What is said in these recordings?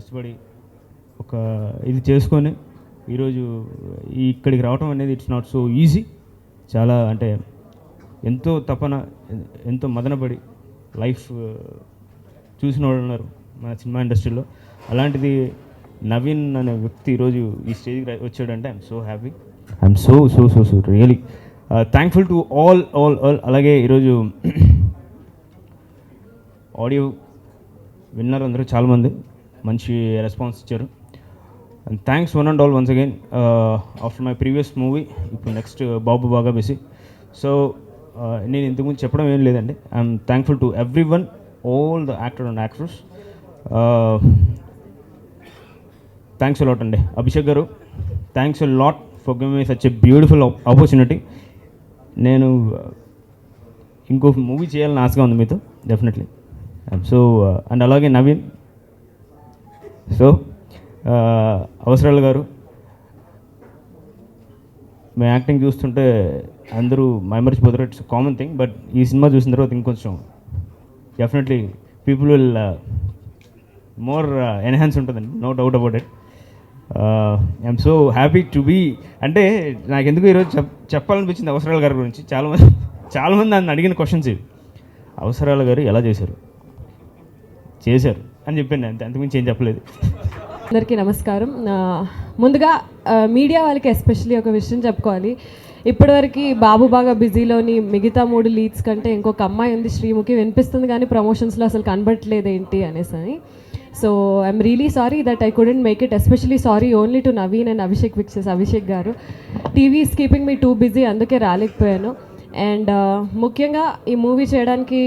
కష్టపడి ఒక ఇది చేసుకొని ఈరోజు ఇక్కడికి రావటం అనేది ఇట్స్ నాట్ సో ఈజీ. చాలా అంటే ఎంతో తపన, ఎంతో మదనపడి లైఫ్ చూసిన వాళ్ళు ఉన్నారు మన సినిమా ఇండస్ట్రీలో. అలాంటిది నవీన్ అనే వ్యక్తి ఈరోజు ఈ స్టేజ్కి వచ్చాడంటే I'm so happy. I'm so so so so really thankful to all all all. అలాగే ఈరోజు ఆడియో విన్నర్ అందరూ చాలామంది మంచి రెస్పాన్స్ ఇచ్చారు. And thanks one and all once again. After my previous movie ఇప్పుడు నెక్స్ట్ బాబు బాగా బిజీ. సో నేను ఇంతకుముందు చెప్పడం ఏం లేదండి. I'm thankful to every one, all the actor and actors. Thanks lot అండి. అభిషేక్ గారు, thanks lot for giving me such a beautiful opportunity. నేను ఇంకో మూవీ చేయాలని ఆశగా ఉంది మీతో డెఫినెట్లీ. సో అండ్ అలాగే నవీన్, సో అవసరాలు గారు, మీ యాక్టింగ్ చూస్తుంటే అందరూ మైమర్చిపోతారు, ఇట్స్ కామన్ థింగ్. బట్ ఈ సినిమా చూసిన తర్వాత ఇంకొంచెం definitely people will more enhance ఉంటుందండి, no doubt about it. I'm so happy to be. అంటే నాకు ఎందుకు ఈరోజు చెప్పాలనిపించింది అవసరాల గారి గురించి. చాలామంది నన్ను అడిగిన క్వశ్చన్స్ ఇవి. అవసరాల గారు ఎలా చేశారు అని చెప్పాను, అంతకుమించి ఏం చెప్పలేదు. అందరికీ నమస్కారం. ముందుగా మీడియా వాళ్ళకి ఎస్పెషల్లీ ఒక విషయం చెప్పుకోవాలి. ఇప్పటివరకు బాబు బాగా బిజీలోని మిగతా 3 లీడ్స్ కంటే ఇంకొక అమ్మాయి ఉంది శ్రీముఖి, వినిపిస్తుంది కానీ ప్రమోషన్స్లో అసలు కనబడట్లేదు ఏంటి అనేసి అని. So I'm really sorry that I couldn't make it. Especially sorry only to Naveen and Abhishek Pictures. Abhishek garu, TV is keeping me too busy, అందుకే రాలేకపోయాను. అండ్ ముఖ్యంగా ఈ మూవీ చేయడానికి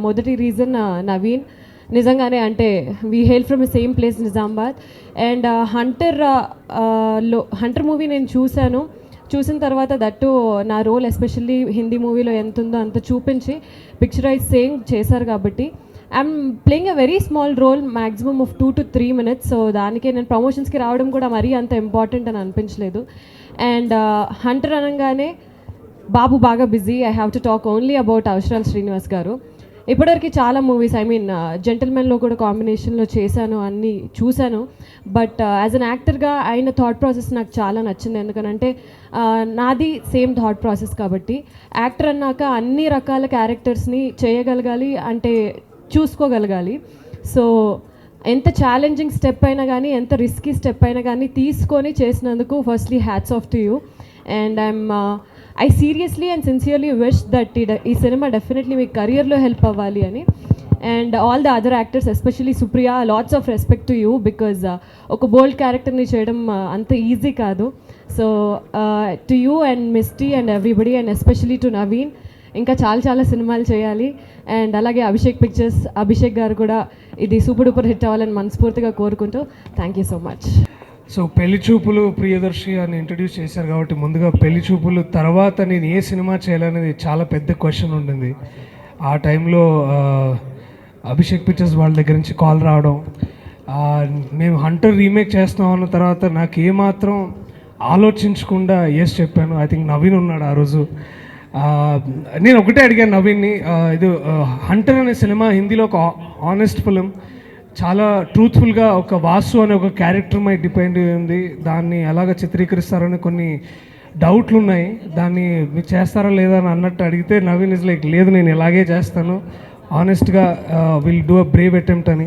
మొదటి రీజన్ నవీన్. నిజంగానే అంటే we hail from the same place Nizamabad. And Hunter movie నేను చూసిన తర్వాత దట్టు నా రోల్ ఎస్పెషల్లీ హిందీ మూవీలో ఎంత ఉందో అంత చూపించి పిక్చరైజ్ సేమ్ చేశారు కాబట్టి I'm playing a very small role, maximum of 2 to 3 minutes. So దానికే నేను ప్రమోషన్స్కి రావడం కూడా మరీ అంత ఇంపార్టెంట్ అని అనిపించలేదు. అండ్ హంటర్ అనగానే బాబు బాగా busy. I have to talk only about Avasarala Srinivas గారు. ఇప్పటివరకు చాలా మూవీస్, ఐ మీన్ జెంటిల్మెన్లో కూడా కాంబినేషన్లో చేశాను, అన్నీ చూశాను. బట్ యాజ్ అన్ యాక్టర్గా ఆయన థాట్ ప్రాసెస్ నాకు చాలా నచ్చింది. ఎందుకనంటే నాది సేమ్ థాట్ ప్రాసెస్ కాబట్టి యాక్టర్ అన్నాక అన్ని రకాల క్యారెక్టర్స్ని చేయగలగాలి, అంటే చూసుకోగలగాలి. సో ఎంత ఛాలెంజింగ్ స్టెప్ అయినా కానీ, ఎంత రిస్కీ స్టెప్ అయినా కానీ తీసుకొని చేసినందుకు firstly hats off to you. And I seriously and sincerely wish that ఈ సినిమా డెఫినెట్లీ మీ కెరియర్లో హెల్ప్ అవ్వాలి అని. And all the other actors, especially Supriya, lots of respect to you because ఒక బోల్డ్ క్యారెక్టర్ని చేయడం అంత ఈజీ కాదు. So to you and Misty and everybody, and especially to Naveen, ఇంకా చాలా సినిమాలు చేయాలి. అండ్ అలాగే అభిషేక్ పిక్చర్స్, అభిషేక్ గారు కూడా ఇది సూపర్ డూపర్ హిట్ అవ్వాలని మనస్ఫూర్తిగా కోరుకుంటూ thank you so much. So పెళ్లి చూపులు ప్రియదర్శి అని ఇంట్రడ్యూస్ చేశారు కాబట్టి ముందుగా పెళ్లి చూపులు తర్వాత నేను ఏ సినిమా చేయాలనేది చాలా పెద్ద క్వశ్చన్ ఉండింది. ఆ టైంలో అభిషేక్ పిక్చర్స్ వాళ్ళ దగ్గర నుంచి కాల్ రావడం, మేము హంటర్ రీమేక్ చేస్తున్నాం అన్న తర్వాత నాకు ఏమాత్రం ఆలోచించకుండా ఎస్ చెప్పాను. ఐ థింక్ నవీన్ ఉన్నాడు ఆ రోజు. నేను ఒకటే అడిగాను నవీన్ని, ఇది హంటర్ అనే సినిమా హిందీలో ఒక ఆనెస్ట్ ఫిలిం, చాలా ట్రూత్ఫుల్గా ఒక వాసు అనే ఒక క్యారెక్టర్ మై డిపెండ్ ఉంది. దాన్ని ఎలాగ చిత్రీకరిస్తారని కొన్ని డౌట్లు ఉన్నాయి. దాన్ని మీరు చేస్తారా లేదా అని అన్నట్టు అడిగితే నవీన్ ఇస్ లైక్, లేదు నేను ఇలాగే చేస్తాను, ఆనెస్ట్గా will do a brave attempt అని.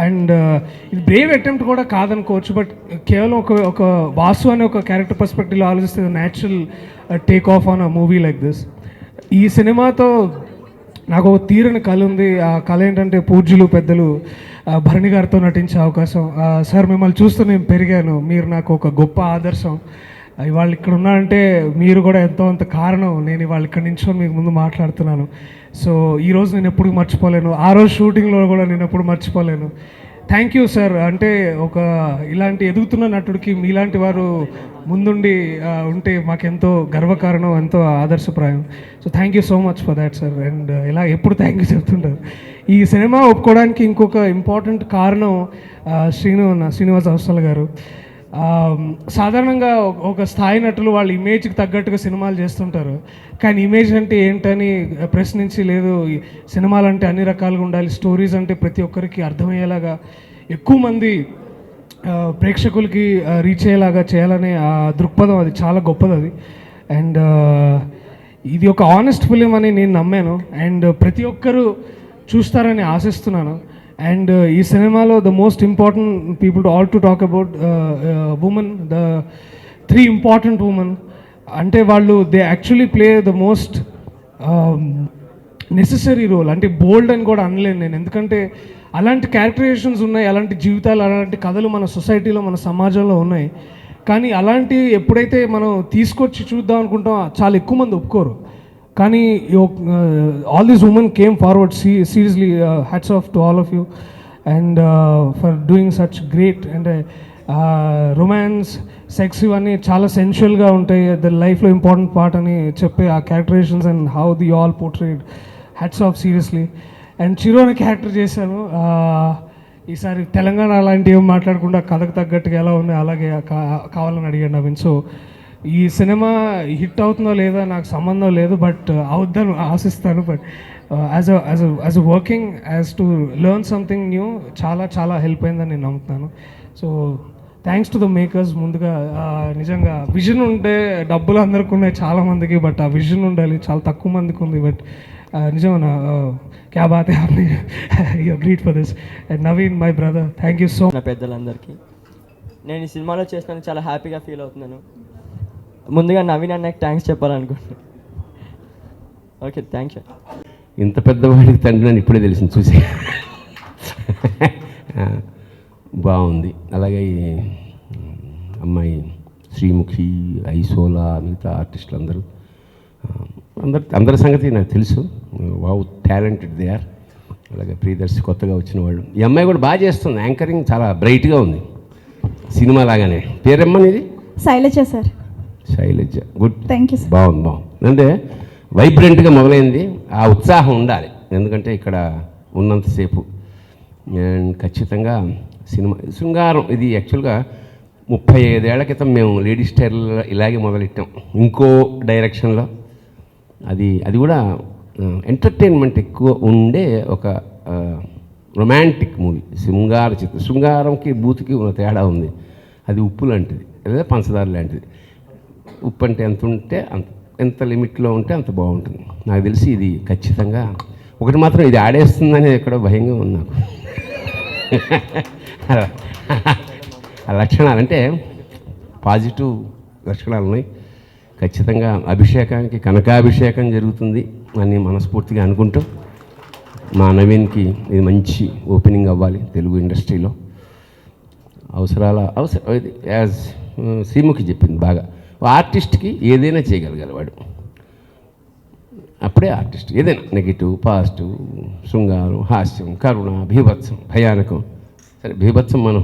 అండ్ ఇది బ్రేవ్ అటెంప్ట్ కూడా కాదనుకోవచ్చు, బట్ కేవలం ఒక వాసు అనే ఒక క్యారెక్టర్ పర్స్పెక్టివ్లో ఆలోచిస్తే natural take off on a movie like this. ఈ సినిమాతో నాకు ఒక తీరని కళ ఉంది. ఆ కళ ఏంటంటే పూజ్యులు పెద్దలు భరణి గారితో నటించే అవకాశం. సార్, మిమ్మల్ని చూస్తూ నేను పెరిగాను, మీరు నాకు ఒక గొప్ప ఆదర్శం. ఇవాళ ఇక్కడ ఉన్నారంటే మీరు కూడా ఎంతో అంత కారణం. నేను ఇవాళ ఇక్కడ నించుని మీకు ముందు మాట్లాడుతున్నాను. సో ఈరోజు నేను ఎప్పుడు మర్చిపోలేను, ఆ రోజు షూటింగ్లో కూడా నేను ఎప్పుడు మర్చిపోలేను. Thank you sir. అంటే ఒక ఇలాంటి ఎదుగుతున్న నటుడికి మీలాంటి వారు ముందుండి ఉంటే మాకెంతో గర్వకారణం, ఎంతో ఆదర్శప్రాయం. So thank you so much for that sir. And ఇలా ఎప్పుడు థ్యాంక్ యూ చెప్తుంటారు. ఈ సినిమా ఒప్పుకోవడానికి ఇంకొక ఇంపార్టెంట్ కారణం శ్రీనివాస్ అవసరాల్ గారు. సాధారణంగా ఒక స్థాయి నటులు వాళ్ళ ఇమేజ్కి తగ్గట్టుగా సినిమాలు చేస్తుంటారు, కానీ ఇమేజ్ అంటే ఏంటని ప్రశ్నించి, లేదు సినిమాలు అంటే అన్ని రకాలుగా ఉండాలి, స్టోరీస్ అంటే ప్రతి ఒక్కరికి అర్థమయ్యేలాగా ఎక్కువ మంది ప్రేక్షకులకి రీచ్ అయ్యేలాగా చేయాలనే ఆ దృక్పథం అది చాలా గొప్పది అది. అండ్ ఇది ఒక ఆనెస్ట్ ఫిలిం అని నేను నమ్మాను అండ్ ప్రతి ఒక్కరూ చూస్తారని ఆశిస్తున్నాను. అండ్ ఈ సినిమాలో the most important people to all to talk about women, the 3 important women. అంటే వాళ్ళు they actually play the most necessary role. అంటే బోల్డ్ అని కూడా అనలేను నేను, ఎందుకంటే అలాంటి క్యారెక్టరైజేషన్స్ ఉన్నాయి, అలాంటి జీవితాలు, అలాంటి కథలు మన సొసైటీలో, మన సమాజంలో ఉన్నాయి. కానీ అలాంటివి ఎప్పుడైతే మనం తీసుకొచ్చి చూద్దాం అనుకుంటాం చాలా ఎక్కువ మంది ఒప్పుకోరు. కానీ all these women came forward. Seriously hats off to all of you and for doing such great. అంటే రొమాన్స్, సెక్స్ ఇవన్నీ చాలా సెన్షువల్గా ఉంటాయి, ద లైఫ్లో ఇంపార్టెంట్ పార్ట్ అని చెప్పే ఆ characterisations and how they all portrayed, hats off seriously. And Chiru అనే character చేశాను. ఈసారి తెలంగాణ అలాంటివి ఏం మాట్లాడకుండా కథకు తగ్గట్టుగా ఎలా ఉంది అలాగే కావాలని అడిగాను నవీన్. సో ఈ సినిమా హిట్ అవుతుందో లేదా నాకు సంబంధం లేదు, బట్ అవుద్దని ఆశిస్తాను. But as a working as to learn something new చాలా చాలా హెల్ప్ అయిందని నేను నమ్ముతున్నాను. So thanks to the makers. ముందుగా నిజంగా విజన్ ఉంటే డబ్బులు అందరికీ ఉన్నాయి చాలామందికి, బట్ ఆ విజన్ ఉండాలి, చాలా తక్కువ మందికి ఉంది. బట్ నిజమన్నా క్యా బాత్ హై, you agreed for this. And Naveen my brother, thank you so much. నా పెద్దలందరికీ నేను ఈ సినిమాలో చేసినందుకు చాలా హ్యాపీగా ఫీల్ అవుతున్నాను. ముందుగా నవీన్ అన్నకి థ్యాంక్స్ చెప్పాలనుకుంటున్నాను. Okay, thank you. ఇంత పెద్దవాడికి తండ్రి అని ఇప్పుడే తెలిసింది చూసి. బాగుంది. అలాగే ఈ అమ్మాయి శ్రీముఖి, ఐసోలా, మిగతా ఆర్టిస్టులు అందరి సంగతి నాకు తెలుసు. Wow, talented they are. అలాగే ప్రియదర్శి కొత్తగా వచ్చిన వాళ్ళు. ఈ అమ్మాయి కూడా బాగా చేస్తుంది, యాంకరింగ్ చాలా బ్రైట్గా ఉంది సినిమా లాగానే. పేరమ్మని ఇది? Shailaja sir. Shailaja, good, thank you. బాగుంది. అంటే వైబ్రెంట్గా మొదలైంది. ఆ ఉత్సాహం ఉండాలి, ఎందుకంటే ఇక్కడ ఉన్నంతసేపు. అండ్ ఖచ్చితంగా సినిమా శృంగారం ఇది యాక్చువల్గా 35 ఏళ్ల క్రితం మేము లేడీ స్టైల్లో ఇలాగే మొదలెట్టాం, ఇంకో డైరెక్షన్లో. అది కూడా ఎంటర్టైన్మెంట్ ఎక్కువ ఉండే ఒక రొమాంటిక్ మూవీ, శృంగార చిత్రం. శృంగారంకి బూతుకి ఉన్న తేడా ఉంది. అది ఉప్పు లాంటిది లేదా పంచదార లాంటిది. ఉప్పు అంటే ఎంత ఉంటే ఎంత లిమిట్లో ఉంటే అంత బాగుంటుంది. నాకు తెలిసి ఇది ఖచ్చితంగా ఒకటి మాత్రం ఇది ఆడేస్తుందని ఎక్కడో భయంగా ఉంది నాకు. ఆ లక్షణాలు అంటే పాజిటివ్ లక్షణాలు ఉన్నాయి. ఖచ్చితంగా అభిషేకానికి కనకాభిషేకం జరుగుతుంది అని మనస్ఫూర్తిగా అనుకుంటూ, మా నవీన్కి ఇది మంచి ఓపెనింగ్ అవ్వాలి తెలుగు ఇండస్ట్రీలో. యాజ్ శ్రీముఖి చెప్పింది బాగా, ఆర్టిస్ట్కి ఏదైనా చేయగలగాలి వాడు, అప్పుడే ఆర్టిస్ట్. ఏదైనా నెగిటివ్, పాజిటివ్, శృంగారం, హాస్యం, కరుణ, భీభత్సం, భయానకం. సరే, భీభత్సం మనం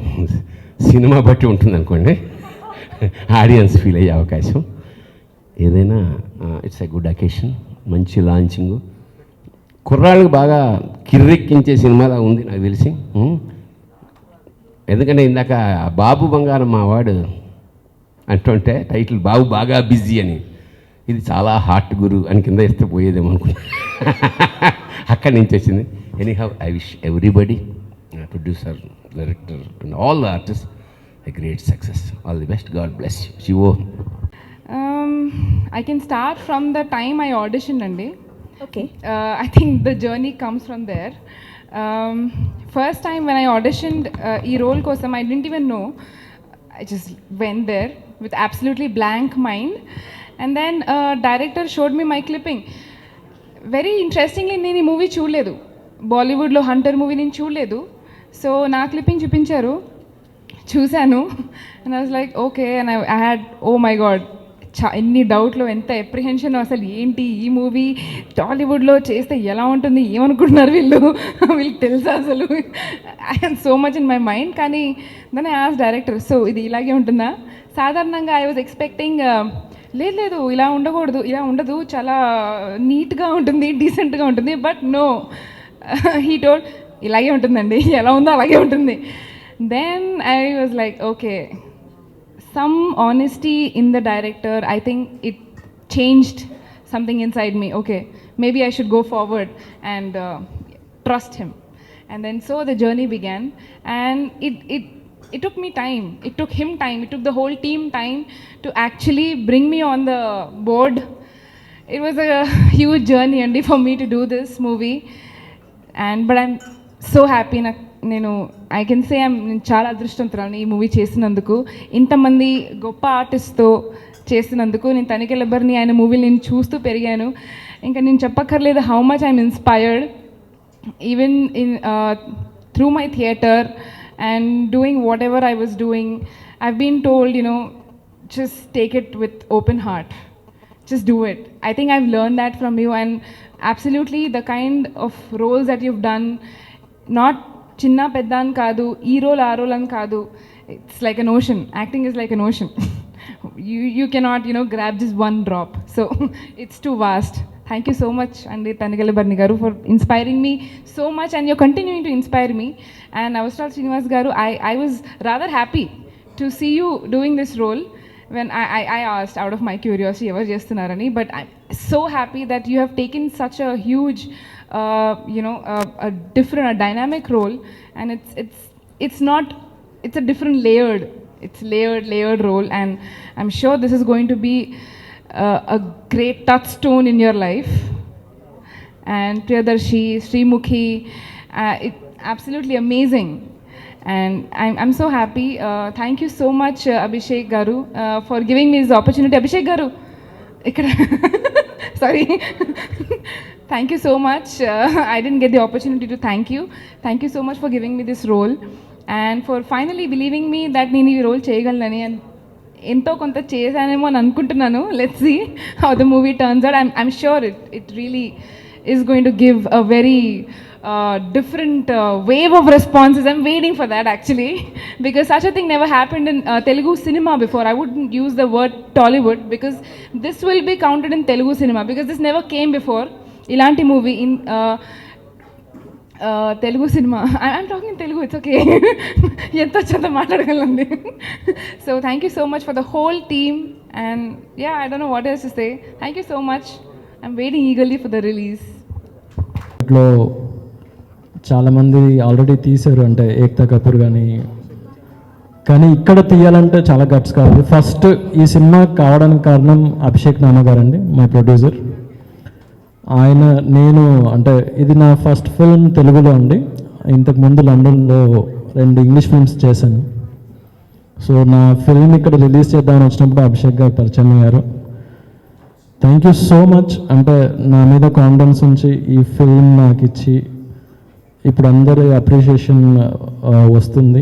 సినిమా బట్టి ఉంటుంది అనుకోండి, ఆడియన్స్ ఫీల్ అయ్యే అవకాశం. ఏదైనా ఇట్స్ ఎ గుడ్ అకేషన్, మంచి లాంచింగ్, కుర్రాళ్ళకి బాగా కిర్రెక్కించే సినిమాలా ఉంది నాకు తెలిసి. ఎందుకంటే ఇందాక బాబు బంగారం మా వాడు అంటుంటే టైటిల్ బాబు బాగా బిజీ అని, ఇది చాలా హార్ట్ గురు అని కింద ఇస్తే పోయేదేమో అనుకున్నా. అక్కడి నుంచి వచ్చింది. Anyhow, I wish everybody, producer, director and all the artist a great success. All the best. God bless you. Shivo. I can start from the time I auditioned, Andi. Okay. I think the journey comes from there. First time when I auditioned ee role kosam, I didn't even know. I just went there with absolutely blank mind, and then director showed me my clipping. Very interestingly, నేను ఈ movie చూడలేదు, బాలీవుడ్లో Hunter movie నేను చూడలేదు. So నా clipping చూపించారు, చూశాను. And I was like okay. And I had, oh my God, ఎన్ని డౌట్లు, ఎంత ఎప్రిహెన్షన్, అసలు ఏంటి ఈ మూవీ టాలీవుడ్లో చేస్తే ఎలా ఉంటుంది, ఏమనుకుంటున్నారు వీళ్ళకి తెలుసా అసలు. I have so much in my mind. కానీ దాన్ని యాజ్ డైరెక్టర్, సో ఇది ఇలాగే ఉంటుందా? సాధారణంగా ఐ వాజ్ ఎక్స్పెక్టింగ్, లేదు ఇలా ఉండకూడదు, ఇలా ఉండదు, చాలా నీట్గా ఉంటుంది, డీసెంట్గా ఉంటుంది. బట్ నో, హీ టోల్డ్ ఇలాగే ఉంటుందండి, ఎలా ఉందో అలాగే ఉంటుంది. Then I was like, okay, some honesty in the director, I think it changed something inside me. Okay, maybe I should go forward and trust him. and then so the journey began. And it took me time, it took him time, it took the whole team time to actually bring me on the board. It was a huge journey only for me to do this movie, but I'm so happy. నేను I can say నేను చాలా అదృష్టవంతురాలని ఈ movie చేసినందుకు, ఇంతమంది గొప్ప ఆర్టిస్ట్తో చేసినందుకు. నేను తనికెళ్ళబర్ని ఆయన మూవీలు నేను చూస్తూ పెరిగాను. ఇంకా నేను చెప్పక్కర్లేదు how much I'm inspired even in through my theatre and doing whatever I was doing. I've been told, just take it with open heart. Just do it. I think I've learned that from you, and absolutely the kind of roles that you've done, not chinna peddan kadu, ee role aa role an kadu. It's like an ocean. Acting is like an ocean. you cannot, grab just one drop. So it's too vast. Thank you so much, Andi Tanikelli garu, for inspiring me so much, and you're continuing to inspire me. And Avasral Srinivas garu, I was rather happy to see you doing this role when I asked out of my curiosity, ever chestunarani, but I'm so happy that you have taken such a huge, a different, a dynamic role, and it's a different layered role, and I'm sure this is going to be a great touchstone in your life. And Priyadarshi, Srimukhi, it's absolutely amazing, and I'm so happy. Thank you so much, Abhishek garu, for giving me this opportunity. Abhishek garu, sorry. Thank you so much. I didn't get the opportunity to thank you. Thank you so much for giving me this role, and for finally believing me that నేను ఈ role చేయగలనని. And ఎంతో కొంత చేశానేమో అని అనుకుంటున్నాను. Let's see how the movie turns out. I'm sure it really is going to give a very different wave of responses. I'm waiting for that actually, because such a thing never happened in Telugu cinema before. I wouldn't use the word Tollywood, because this will be counted in Telugu cinema, because this never came before. Ilanti movie in Telugu cinema. I'm talking in Telugu, it's okay. Ento chanda maatladagandi. So thank you so much for the whole team, and yeah, I don't know what else to say. Thank you so much. I'm waiting eagerly for the release. చాలామంది already తీశారు, అంటే ఏక్తా కపూర్ కానీ ఇక్కడ తీయాలంటే చాలా guts కావాలి. First ఈ cinema కావడానికి కారణం అభిషేక్ నామ గారండి, మై ప్రొడ్యూసర్. నేను అంటే ఇది నా ఫస్ట్ ఫిల్మ్ తెలుగులో అండి. ఇంతకుముందు లండన్లో 2 ఇంగ్లీష్ ఫిల్మ్స్ చేశాను. సో నా ఫిల్మ్ ఇక్కడ రిలీజ్ చేద్దామని వచ్చినప్పుడు అభిషేక్ గారు పరిచయం అయ్యారు. Thank you so much. అంటే నా మీద కాన్ఫిడెన్స్ ఉంచి ఈ ఫిల్మ్ నాకు ఇచ్చి ఇప్పుడు అందరి అప్రిషియేషన్ వస్తుంది.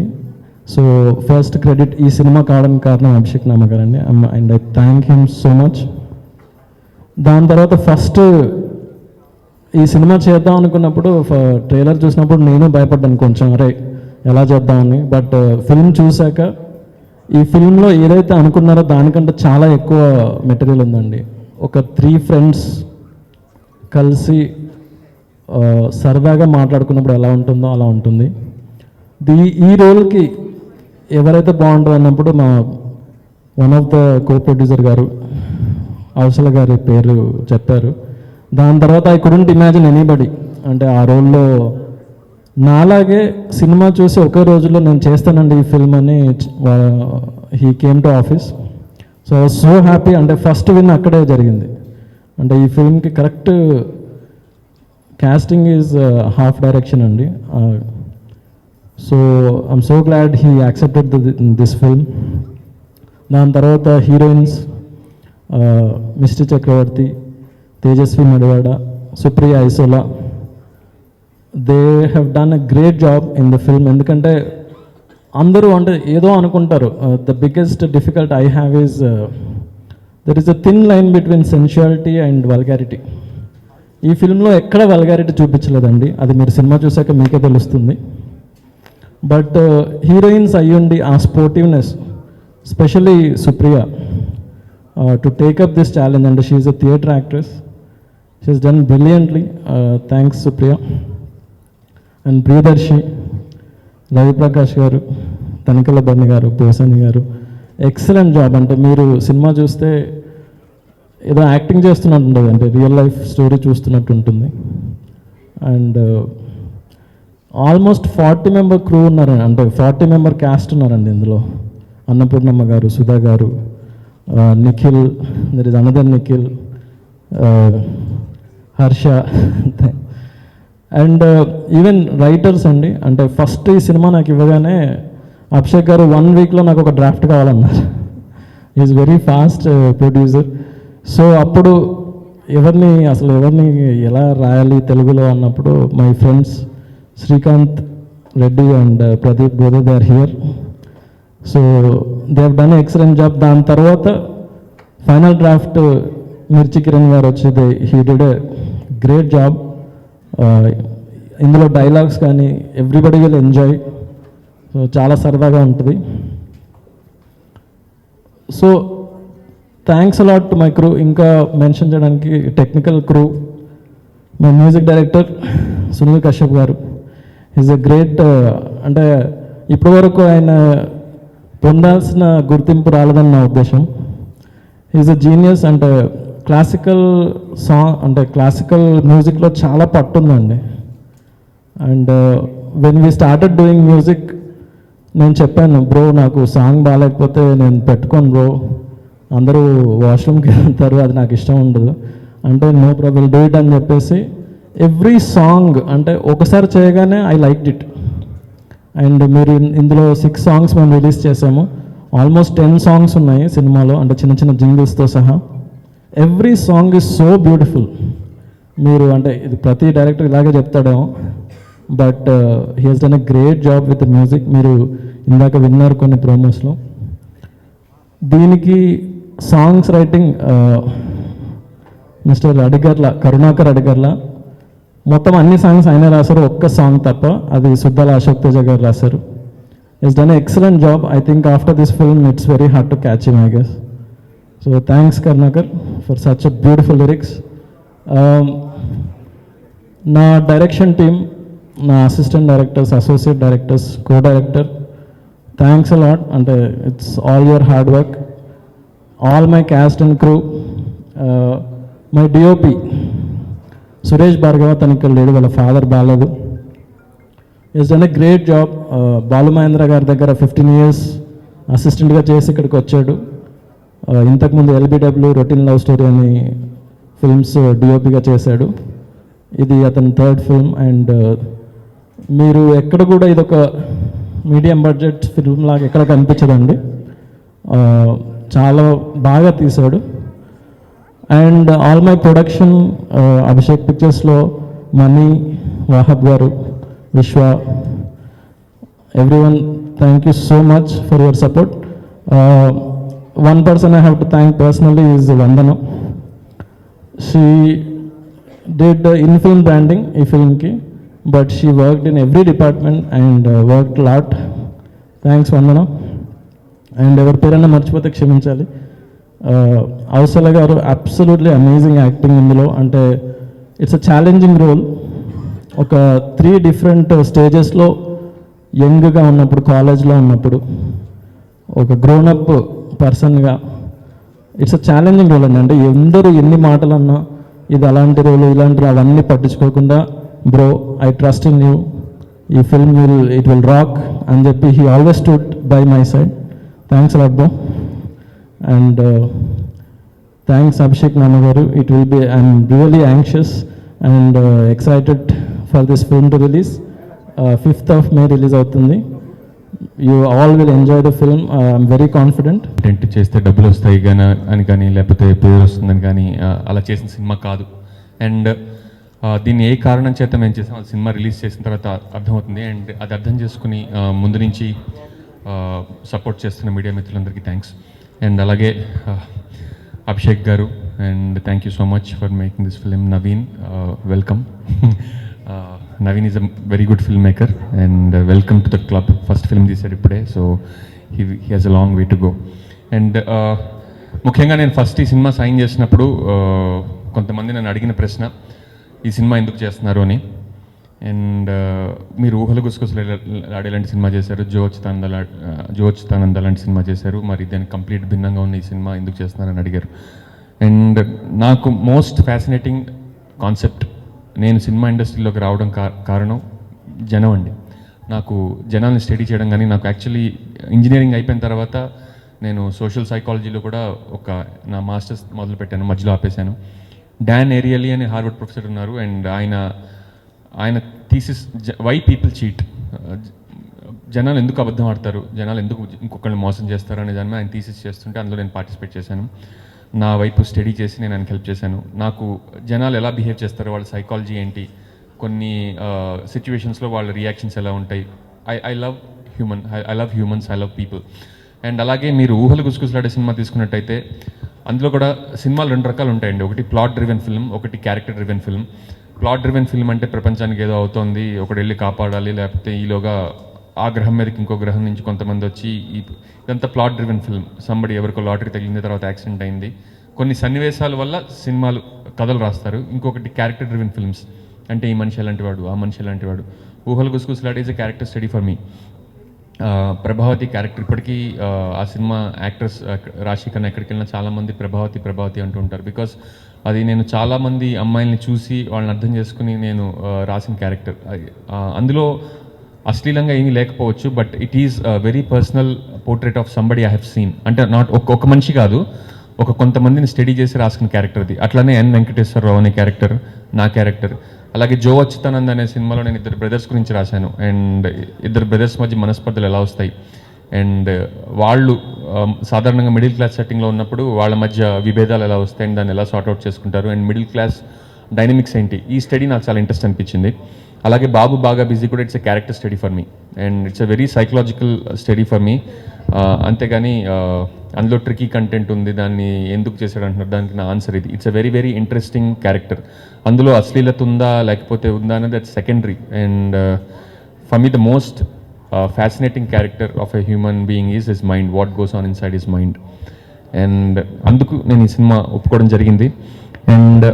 సో ఫస్ట్ క్రెడిట్ ఈ సినిమా కావడానికి కారణం అభిషేక్ నామ గారండి, and I thank him so much. దాని తర్వాత ఫస్ట్ ఈ సినిమా చేద్దాం అనుకున్నప్పుడు ట్రైలర్ చూసినప్పుడు నేను భయపడ్డాను కొంచెం, అరే ఎలా చేద్దామని. బట్ ఫిల్మ్ చూశాక ఈ ఫిల్మ్లో ఏదైతే అనుకున్నారో దానికంటే చాలా ఎక్కువ మెటీరియల్ ఉందండి. ఒక 3 ఫ్రెండ్స్ కలిసి సరదాగా మాట్లాడుకున్నప్పుడు ఎలా ఉంటుందో అలా ఉంటుంది. ఈ రోల్కి ఎవరైతే బాగుంటుంది అన్నప్పుడు మా one of the co producer గారు అవసల గారి పేరు చెప్పారు. దాని తర్వాత ఐ కుడెంట్ ఇమాజిన్ ఎనీబడి, అంటే ఆ రోల్లో నాలాగే సినిమా చూసి ఒకే రోజులో నేను చేస్తానండి ఈ ఫిల్మ్ అని he came to office. So so happy. అంటే ఫస్ట్ విన్ అక్కడే జరిగింది. అంటే ఈ ఫిల్మ్కి correct casting is half direction అండి. So I'm so glad he accepted this film. దాని తర్వాత heroines mister Chakravarthy, Tejaswi Madivada, Supriya Aysola, they have done a great job in the film. ఎందుకంటే అందరూ అంటే ఏదో అనుకుంటారు. The biggest difficult I have is there is a thin line between sensuality and vulgarity. ఈ ఫిల్మ్లో ఎక్కడ vulgarity చూపించలేదండి, అది మీరు సినిమా చూసాక మీకే తెలుస్తుంది. బట్ హీరోయిన్స్ అయ్యుండి ఆ sportiveness, specially Supriya, to take up this challenge. And she is a theatre actress, she is done brilliantly. Thanks Supriya. And Priyadarshi, Ravi Prakash గారు, తనికెళ్ళ బర్ని గారు, పోసాని గారు, ఎక్సలెంట్ జాబ్. అంటే మీరు సినిమా చూస్తే ఏదో యాక్టింగ్ చేస్తున్నట్టు ఉంటుంది, అంటే రియల్ లైఫ్ స్టోరీ చూస్తున్నట్టు ఉంటుంది. అండ్ ఆల్మోస్ట్ 40 మెంబర్ క్రూ ఉన్నారండి, అంటే 40 మెంబర్ క్యాస్ట్ ఉన్నారండి ఇందులో. అన్నపూర్ణమ్మ గారు, సుధా గారు, Nikhil, there is another Nikhil, Harsha, and even writers అండి. అంటే ఫస్ట్ ఈ సినిమా నాకు ఇవ్వగానే అభిషేక్ గారు 1 వీక్లో నాకు ఒక డ్రాఫ్ట్ కావాలన్నారు. Is very fast producer. So అప్పుడు ఎవరిని ఎలా రాయాలి తెలుగులో అన్నప్పుడు my friends Srikanth Reddy and Pradeep Bodha they are here. So they have done excellent job. దాని తర్వాత ఫైనల్ డ్రాఫ్ట్ మిర్చి కిరణ్ గారు వచ్చి he did a great job. ఇందులో డైలాగ్స్ కానీ ఎవ్రీబడి విల్ ఎంజాయ్. సో చాలా సరదాగా ఉంటుంది. So thanks a lot to my crew. ఇంకా మెన్షన్ చేయడానికి technical crew, my music director Sunil Kashyap గారు. ఈజ్ ఎ గ్రేట్, అంటే ఇప్పటివరకు ఆయన పొందాల్సిన గుర్తింపు రాలేదని నా ఉద్దేశం. Is a genius. అంటే క్లాసికల్ సాంగ్, అంటే క్లాసికల్ మ్యూజిక్లో చాలా పట్టుందండి. And when we started doing music నేను చెప్పాను, బ్రో నాకు సాంగ్ బాగాలేకపోతే నేను పెట్టుకోను బ్రో, అందరూ వాష్రూమ్కి వెళ్తారు, అది నాకు ఇష్టం ఉండదు అంటే, నో ప్రాబ్లం డూ ఇట్ అని చెప్పేసి ఎవ్రీ సాంగ్ అంటే ఒకసారి చేయగానే ఐ లైక్ ఇట్. అండ్ మీరు ఇందులో 6 సాంగ్స్ మేము రిలీజ్ చేసాము. ఆల్మోస్ట్ 10 సాంగ్స్ ఉన్నాయి సినిమాలో, అంటే చిన్న చిన్న జింగిల్స్తో సహా. Every song is so beautiful. మీరు అంటే ఇది ప్రతి డైరెక్టర్ ఇలాగే చెప్తాడేమో, but he has done a great job with music. మీరు ఇందాక విన్నారు కొన్ని ప్రోమోస్లో. దీనికి songs writing Mister Adigarla, Karunakar Adigarla. మొత్తం అన్ని సాంగ్స్ ఆయనే రాశారు, ఒక్క సాంగ్ తప్ప, అది సుద్దాల అశోక్ తేజ గారు రాశారు. It's done excellent job. I think after this film it's very hard to catch him, I guess. So thanks Karunakar for such a beautiful lyrics. నా డైరెక్షన్ టీమ్, నా assistant directors, associate directors, co director, thanks a lot. అంటే it's all your hard work. All my cast and crew, my DOP Suresh Bhargava, తను ఇక్కడ లేడు, వాళ్ళ father బాగాలేదు. Is done a great job. Balu Mahendra గారి దగ్గర 15 years అసిస్టెంట్గా చేసి ఇక్కడికి వచ్చాడు. ఇంతకుముందు ఎల్బిడబ్ల్యూ, రొటీన్ లవ్ స్టోరీ అని ఫిల్మ్స్ డిఓపిగా చేశాడు. ఇది అతని 3rd ఫిల్మ్. అండ్ మీరు ఎక్కడ కూడా ఇదొక మీడియం బడ్జెట్ ఫిల్మ్ లాగా ఎక్కడ కనిపించదండి, చాలా బాగా తీశాడు. And all my production, Abhishek పిక్చర్స్లో Mani, Wahab garu, Vishwa, everyone, thank you so much for your support. One person I have to thank personally is Vandana. She did in film branding ఈ ఫిల్మ్కి, but she worked in every department and worked lot. Thanks Vandana. And ఎవరి పేరైనా మర్చిపోతే క్షమించాలి. అవసల గారు, absolutely amazing acting ఇందులో. అంటే it's a challenging role. ఒక 3 different స్టేజెస్లో, యంగ్గా ఉన్నప్పుడు, కాలేజ్లో ఉన్నప్పుడు, ఒక గ్రోనప్ పర్సన్గా, ఇట్స్ అ ఛాలెంజింగ్ రోల్ అండి. అంటే ఎందరూ ఎన్ని మాటలు అన్నా, ఇది అలాంటి రోలు ఇలాంటి రోలు అవన్నీ పట్టించుకోకుండా, bro I trust in you, ఈ ఫిల్మ్ ఇట్ విల్ రాక్ అని చెప్పి he always stood by my side. Thanks a lot bro. And thanks Abhishek నాన్న garu. It will be, I'm really anxious and excited for this film to release. 5th of May release అవుతుంది. You all will enjoy the film. I'm very confident. Content చేస్తే డబ్బులు వస్తాయి అని కానీ, లేకపోతే పేరు వస్తుందని కానీ అలా చేసిన సినిమా కాదు. అండ్ దీన్ని ఏ కారణం చేత మేము చేసాం, అది సినిమా రిలీజ్ చేసిన తర్వాత అర్థమవుతుంది. అండ్ అది అర్థం చేసుకుని ముందు నుంచి సపోర్ట్ చేస్తున్న మీడియా మిత్రులందరికీ థ్యాంక్స్. అండ్ అలాగే అభిషేక్ గారు, and thank you so much for making this film. Naveen, welcome. Naveen is a very good film maker and welcome to the club. First film తీశాడు ఇప్పుడే, so he has a long way to go. And ముఖ్యంగా నేను first ఈ cinema sign చేసినప్పుడు కొంతమంది నన్ను అడిగిన ప్రశ్న, ఈ సినిమా ఎందుకు చేస్తున్నారు అని. అండ్ మీరు ఊహలు గుసగుసలు ఆడేలాంటి సినిమా చేశారు, జో అచ్యుతానంద లాంటి సినిమా చేశారు, మరి దానికి కంప్లీట్ భిన్నంగా ఉన్న ఈ సినిమా ఎందుకు చేస్తున్నారని అడిగారు. అండ్ నాకు మోస్ట్ ఫ్యాసినేటింగ్ కాన్సెప్ట్, నేను సినిమా ఇండస్ట్రీలోకి రావడం కారణం జనం అండి. నాకు జనాల్ని స్టడీ చేయడం కానీ, నాకు యాక్చువల్లీ ఇంజనీరింగ్ అయిపోయిన తర్వాత నేను సోషల్ సైకాలజీలో కూడా నా మాస్టర్స్ మొదలుపెట్టాను, మధ్యలో ఆపేశాను. డాన్ ఏరియలీ అని హార్వర్డ్ ప్రొఫెసర్ ఉన్నారు, అండ్ ఆయన థీసిస్ వై పీపుల్ చీట్, జనాలు ఎందుకు అబద్ధం ఆడతారు, జనాలు ఎందుకు ఇంకొకరిని మోసం చేస్తారు అనే దాని మీద ఆయన థీసిస్ చేస్తుంటే అందులో నేను పార్టిసిపేట్ చేశాను. నా వైపు స్టడీ చేసి నేను ఆయనకి హెల్ప్ చేశాను. నాకు జనాలు ఎలా బిహేవ్ చేస్తారు, వాళ్ళ సైకాలజీ ఏంటి, కొన్ని సిచ్యువేషన్స్లో వాళ్ళ రియాక్షన్స్ ఎలా ఉంటాయి. I love humans, I love people. And అలాగే మీరు ఊహలు గుసగుసలాడే సినిమా తీసుకున్నట్టయితే అందులో కూడా సినిమాలు 2 రకాలు ఉంటాయండి. ఒకటి ప్లాట్ డ్రివెన్ ఫిల్మ్, ఒకటి character driven film. Plot driven film అంటే ప్రపంచానికి ఏదో అవుతోంది, ఒకటి వెళ్ళి కాపాడాలి, లేకపోతే ఈలోగా ఆ గ్రహం మీదకి ఇంకో గ్రహం నుంచి కొంతమంది వచ్చి ఇదంతా ప్లాట్ డ్రివెన్ ఫిల్మ్. సంబడి ఎవరికో లాటరీ తగిలింది, తర్వాత యాక్సిడెంట్ అయింది, కొన్ని సన్నివేశాల వల్ల సినిమాలు కథలు రాస్తారు. ఇంకొకటి క్యారెక్టర్ డ్రివెన్ ఫిల్మ్స్, అంటే ఈ మనిషి ఎలాంటి వాడు, ఆ మనిషి ఎలాంటి వాడు. Oohalu Gusagusalade is a character study for me. Prabhavathi character ఇప్పటికీ ఆ సినిమా యాక్టర్స్ రాశి కన్నా ఎక్కడికి వెళ్ళినా చాలామంది ప్రభావతి అంటూ ఉంటారు. బికాస్ అది నేను చాలామంది అమ్మాయిల్ని చూసి వాళ్ళని అర్థం చేసుకుని నేను రాసిన క్యారెక్టర్. అందులో అశ్లీలంగా ఏమీ లేకపోవచ్చు, but it is very personal portrait of somebody I have seen. అంటే నాట్ ఒక మనిషి కాదు, కొంతమందిని స్టడీ చేసి రాసుకున్న క్యారెక్టర్ అది. అట్లానే ఎన్ వెంకటేశ్వరరావు అనే క్యారెక్టర్ నా క్యారెక్టర్. అలాగే జో అచ్యుతానంద్ అనే సినిమాలో నేను 2 బ్రదర్స్ గురించి రాశాను. అండ్ 2 బ్రదర్స్ మధ్య మనస్పర్ధలు ఎలా వస్తాయి, అండ్ వాళ్ళు సాధారణంగా మిడిల్ క్లాస్ సెట్టింగ్లో ఉన్నప్పుడు వాళ్ళ మధ్య విభేదాలు ఎలా వస్తాయి, అండ్ దాన్ని ఎలా సార్ట్అవుట్ చేసుకుంటారు, అండ్ మిడిల్ క్లాస్ డైనమిక్స్ ఏంటి. ఈ స్టడీ నాకు చాలా ఇంట్రెస్ట్ అనిపించింది. అలాగే బాబు బాగా బిజీ కూడా it's a character study for me, and it's a very psychological study for మీ. అంతేగాని అందులో ట్రికీ కంటెంట్ ఉంది, దాన్ని ఎందుకు చేశాడు అంటున్నారు, దానికి నా ఆన్సర్ ఇది. It's a very very interesting character. అందులో అశ్లీలత ఉందా లేకపోతే ఉందా అనేది that's secondary. And for me the most fascinating character of a human being is his mind, what goes on inside his mind. And అందుకు నేను ఈ సినిమా ఒప్పుకోవడం జరిగింది. అండ్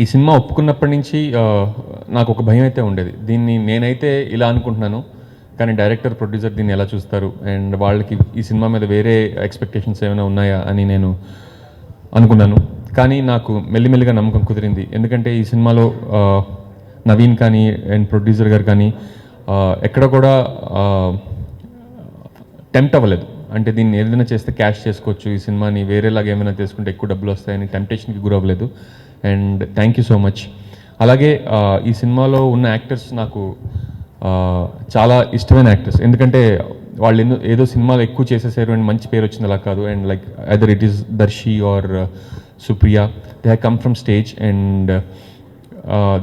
ఈ సినిమా ఒప్పుకున్నప్పటి నుంచి నాకు ఒక భయం అయితే ఉండేది. దీన్ని నేనైతే ఇలా అనుకుంటున్నాను, కానీ డైరెక్టర్ ప్రొడ్యూసర్ దీన్ని ఎలా చూస్తారు, అండ్ వాళ్ళకి ఈ సినిమా మీద వేరే ఎక్స్పెక్టేషన్స్ ఏమైనా ఉన్నాయా అని నేను అనుకున్నాను. కానీ నాకు మెల్లిమెల్లిగా నమ్మకం కుదిరింది. ఎందుకంటే ఈ సినిమాలో నవీన్ కానీ అండ్ ప్రొడ్యూసర్ గారు కానీ ఎక్కడ కూడా టెంప్ట్ అవ్వలేదు. అంటే దీన్ని ఏదైనా చేస్తే క్యాష్ చేసుకోవచ్చు, ఈ సినిమాని వేరేలాగా ఏమైనా చేసుకుంటే ఎక్కువ డబ్బులు వస్తాయని టెంప్టేషన్కి గురవ్వలేదు. And thank you so much. అలాగే ఈ సినిమాలో ఉన్న యాక్టర్స్ నాకు చాలా ఇష్టమైన యాక్టర్స్. ఎందుకంటే వాళ్ళు ఏదో సినిమాలో ఎక్కువ చేసేసారు అండ్ మంచి పేరు వచ్చింది అలా కాదు. And like either it is Darshi or Supriya, they have come from stage and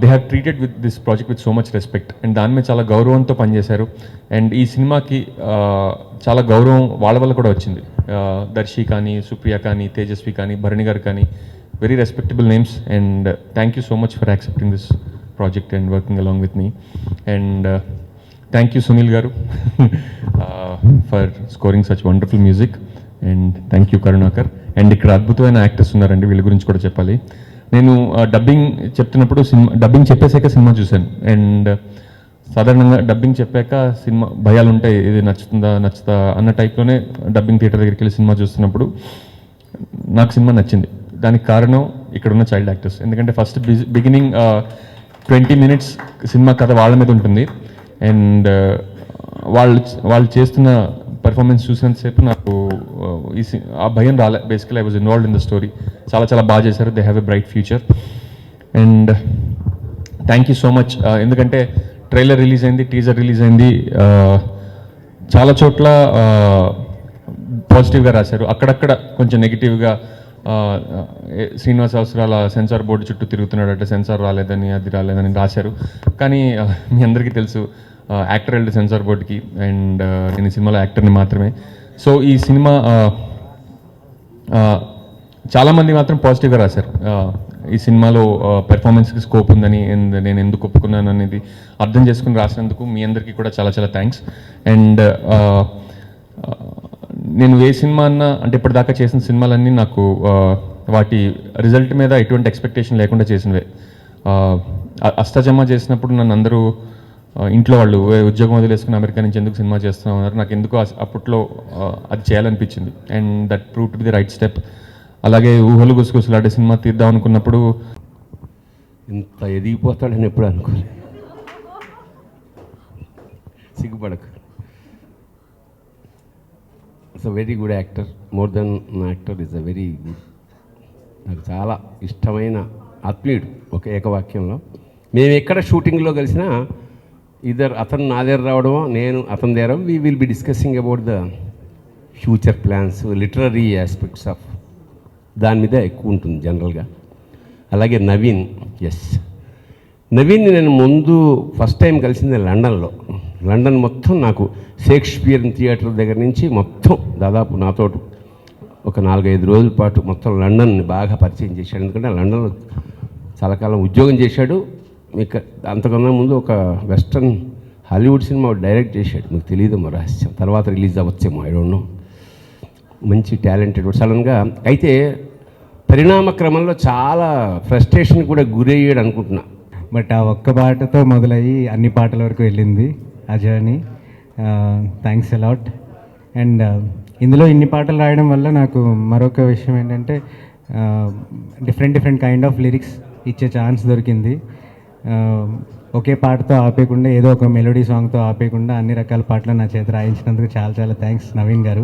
they have treated with this project with so much respect. And దాని మీద చాలా గౌరవంతో పనిచేశారు. అండ్ ఈ సినిమాకి చాలా గౌరవం వాళ్ళ వల్ల కూడా వచ్చింది. దర్శి కానీ, సుప్రియ కానీ, తేజస్వి కానీ, భరణి గారు కానీ, very respectable names. And thank you so much for accepting this project and working along with me. And thank you Sunil garu for scoring such wonderful music, and thank you Karunakar. And ikkada adbhutamaina actors unnarandi, veella gurinchi kuda cheppali. Nenu dubbing చెప్తున్నప్పుడు dubbing చెప్పేసాక cinema చూశాను. And సాధారణంగా dubbing చెప్పాక cinema భయాలు ఉంటాయి, ఇది నచ్చుతుందా అన్న టైప్లోనే dubbing theatre దగ్గరికి వెళ్ళి సినిమా చూస్తున్నప్పుడు నాకు సినిమా నచ్చింది. దానికి కారణం ఇక్కడున్న చైల్డ్ యాక్టర్స్. ఎందుకంటే ఫస్ట్ బిగినింగ్ 20 minutes సినిమా కథ వాళ్ళ మీద ఉంటుంది. అండ్ వాళ్ళు చేస్తున్న పర్ఫార్మెన్స్ చూసినంతసేపు నాకు ఆ భయం రాలే. Basically I was involved in the story. చాలా చాలా బాగా చేశారు. They have a bright future. And thank you so much. ఎందుకంటే ట్రైలర్ రిలీజ్ అయింది, టీజర్ రిలీజ్ అయింది, చాలా చోట్ల పాజిటివ్గా రాశారు, అక్కడక్కడ కొంచెం నెగిటివ్గా శ్రీనివాస్ అవసరాల సెన్సార్ బోర్డు చుట్టూ తిరుగుతున్నాడట, సెన్సార్ రాలేదని అది రాలేదని రాశారు. కానీ మీ అందరికీ తెలుసు యాక్టర్ వెళ్ళి సెన్సార్ బోర్డుకి, అండ్ నేను ఈ సినిమాలో యాక్టర్ని మాత్రమే. సో ఈ సినిమా చాలామంది మాత్రం పాజిటివ్గా రాశారు. ఈ సినిమాలో పెర్ఫార్మెన్స్కి స్కోప్ ఉందని, అండ్ నేను ఎందుకు ఒప్పుకున్నాను అనేది అర్థం చేసుకుని రాసినందుకు మీ అందరికీ కూడా చాలా చాలా థ్యాంక్స్. అండ్ నేను ఏ సినిమా అన్నా, అంటే ఇప్పటిదాకా చేసిన సినిమాలన్నీ నాకు వాటి రిజల్ట్ మీద ఎటువంటి ఎక్స్పెక్టేషన్ లేకుండా చేసినవే. అష్టజమ చేసినప్పుడు నన్ను అందరూ ఇంట్లో వాళ్ళు ఉద్యోగం వదిలేసుకుని అమెరికా నుంచి ఎందుకు సినిమా చేస్తున్నాం అన్నారు. నాకు ఎందుకు అప్పట్లో అది చేయాలనిపించింది. And that prove to be the right step. అలాగే ఊహలు గుసగుసలాడే సినిమా తీద్దాం అనుకున్నప్పుడు ఇంత ఎదిగిపోతాడని ఎప్పుడు అనుకోలేదు. సిగ్గుపడకు. It's a very good actor, more than actor is a very good. నాకు చాలా ఇష్టమైన ఆత్మీయుడు. ఒక ఏకవాక్యంలో మేము ఎక్కడ షూటింగ్లో కలిసినా ఇద్దరు అతను నా దగ్గర రావడమో నేను అతని దగ్గర we will be discussing about the future plans, literary aspects of దాని మీద ఎక్కువ ఉంటుంది జనరల్గా. అలాగే నవీన్, ఎస్ నవీన్ నేను ముందు ఫస్ట్ టైం కలిసింది లండన్లో. లండన్ మొత్తం నాకు షేక్స్పియర్ థియేటర్ దగ్గర నుంచి మొత్తం దాదాపు నాతో ఒక 4-5 రోజుల పాటు మొత్తం లండన్ని బాగా పరిచయం చేశాడు. ఎందుకంటే లండన్లో చాలా కాలం ఉద్యోగం చేశాడు. మీకు అంతకన్నా ముందు ఒక వెస్ట్రన్ హాలీవుడ్ సినిమా డైరెక్ట్ చేశాడు, మీకు తెలియదేమో రహస్యం, తర్వాత రిలీజ్ అవ్వచ్చేమో, ఐ డోంట్ నో. మంచి టాలెంటెడ్ సడన్గా. అయితే పరిణామ క్రమంలో చాలా ఫ్రస్ట్రేషన్ కూడా గురయ్యాడు అనుకుంటున్నా. బట్ ఆ ఒక్క పాటతో మొదలయ్యి అన్ని పాటల వరకు వెళ్ళింది ఆ జర్నీ. Thanks a lot. అండ్ ఇందులో ఇన్ని పాటలు రాయడం వల్ల నాకు మరొక విషయం ఏంటంటే డిఫరెంట్ కైండ్ ఆఫ్ లిరిక్స్ ఇచ్చే ఛాన్స్ దొరికింది. ఒకే పాటతో ఆపేయకుండా ఏదో ఒక మెలోడీ సాంగ్తో ఆపేయకుండా అన్ని రకాల పాటలు నా చేత రాయించినందుకు చాలా థ్యాంక్స్ నవీన్ గారు.